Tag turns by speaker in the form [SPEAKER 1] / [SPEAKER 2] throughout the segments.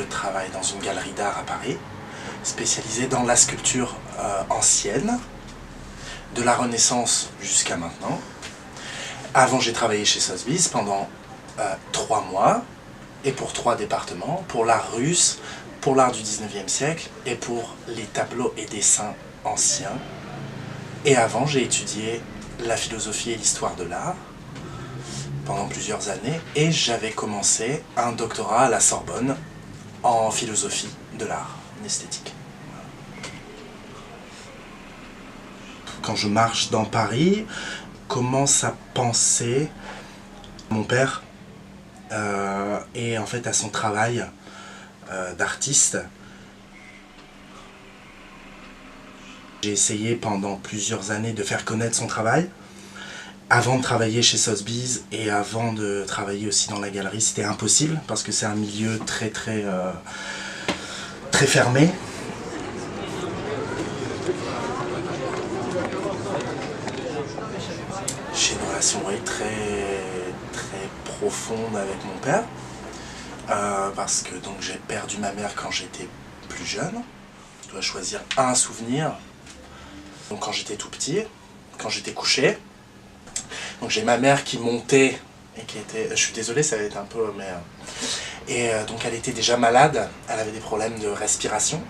[SPEAKER 1] je travaille dans une galerie d'art à Paris, spécialisée dans la sculpture ancienne, de la Renaissance jusqu'à maintenant. Avant, j'ai travaillé chez Sotheby's pendant 3 mois, et pour 3 départements, pour l'art russe, pour l'art du 19e siècle, et pour les tableaux et dessins anciens. Et avant, j'ai étudié la philosophie et l'histoire de l'art pendant plusieurs années, et j'avais commencé un doctorat à la Sorbonne en philosophie de l'art, en esthétique. Quand je marche dans Paris, commence à penser mon père et en fait à son travail d'artiste. J'ai essayé pendant plusieurs années de faire connaître son travail. Avant de travailler chez Sotheby's et avant de travailler aussi dans la galerie, c'était impossible parce que c'est un milieu très fermé. J'ai une relation très profonde avec mon père parce que donc j'ai perdu ma mère quand j'étais plus jeune. Je dois choisir un souvenir. Donc quand j'étais tout petit, quand j'étais couché. Donc j'ai ma mère qui montait et qui était, je suis désolé, ça va être un peu, mais donc elle était déjà malade, elle avait des problèmes de respiration,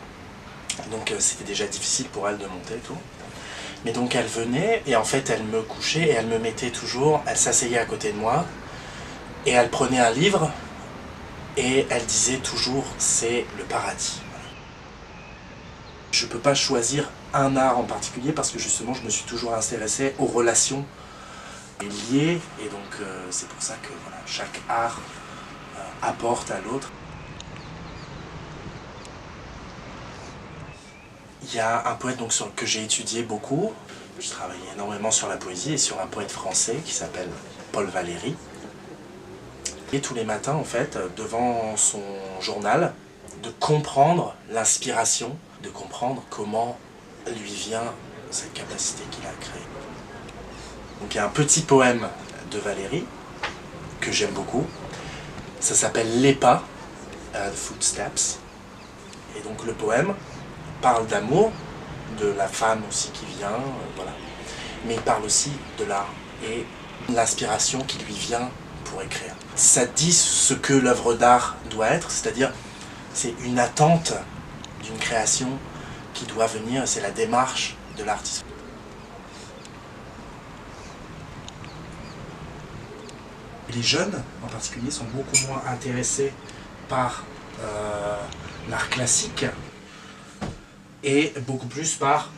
[SPEAKER 1] donc c'était déjà difficile pour elle de monter et tout. Mais donc elle venait et en fait elle me couchait et elle me mettait toujours, elle s'asseyait à côté de moi et elle prenait un livre et elle disait toujours c'est le paradis. Je peux pas choisir un art en particulier parce que justement je me suis toujours intéressé aux relations liées et donc c'est pour ça que voilà, chaque art apporte à l'autre. Il y a un poète donc, que j'ai étudié beaucoup, je travaillais énormément sur la poésie et sur un poète français qui s'appelle Paul Valéry. Et tous les matins en fait, devant son journal, de comprendre l'inspiration, de comprendre comment lui vient cette capacité qu'il a créée. Donc il y a un petit poème de Valéry que j'aime beaucoup. Ça s'appelle Les pas, The Footsteps. Et donc le poème parle d'amour, de la femme aussi qui vient, voilà. Mais il parle aussi de l'art et l'inspiration qui lui vient pour écrire. Ça dit ce que l'œuvre d'art doit être, c'est-à-dire c'est une attente d'une création qui doit venir, c'est la démarche de l'artiste. Les jeunes, en particulier, sont beaucoup moins intéressés par l'art classique et beaucoup plus par,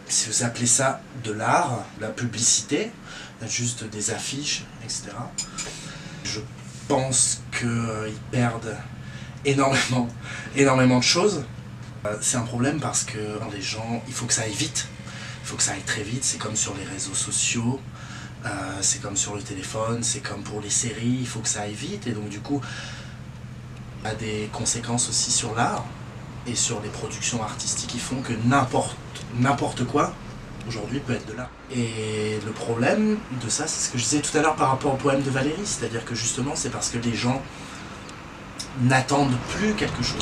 [SPEAKER 1] si vous appelez ça de l'art, la publicité, juste des affiches, etc. Je pense qu'ils perdent énormément de choses. C'est un problème parce que les gens, il faut que ça aille vite, il faut que ça aille très vite, c'est comme sur les réseaux sociaux. C'est comme sur le téléphone, c'est comme pour les séries, il faut que ça aille vite et donc du coup il y a des conséquences aussi sur l'art et sur les productions artistiques qui font que n'importe quoi aujourd'hui peut être de l'art. Et le problème de ça, c'est ce que je disais tout à l'heure par rapport au poème de Valéry, c'est-à-dire que justement c'est parce que les gens n'attendent plus quelque chose.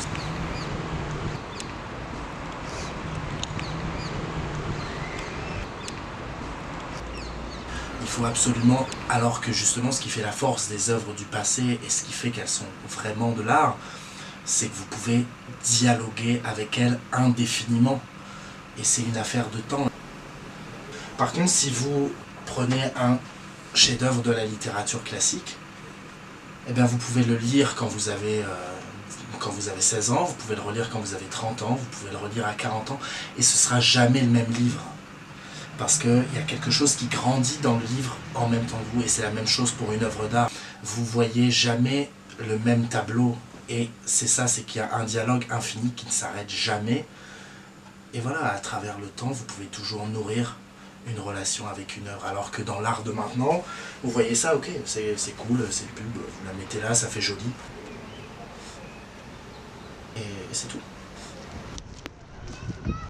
[SPEAKER 1] Il faut absolument, alors que justement ce qui fait la force des œuvres du passé et ce qui fait qu'elles sont vraiment de l'art, c'est que vous pouvez dialoguer avec elles indéfiniment. Et c'est une affaire de temps. Par contre, si vous prenez un chef-d'œuvre de la littérature classique, eh bien vous pouvez le lire quand vous avez 16 ans, vous pouvez le relire quand vous avez 30 ans, vous pouvez le relire à 40 ans, et ce ne sera jamais le même livre. Parce qu'il y a quelque chose qui grandit dans le livre en même temps que vous, et c'est la même chose pour une œuvre d'art. Vous voyez jamais le même tableau, et c'est ça, c'est qu'il y a un dialogue infini qui ne s'arrête jamais. Et voilà, à travers le temps, vous pouvez toujours nourrir une relation avec une œuvre. Alors que dans l'art de maintenant, vous voyez ça, ok, c'est cool, c'est pub, vous la mettez là, ça fait joli. Et c'est tout.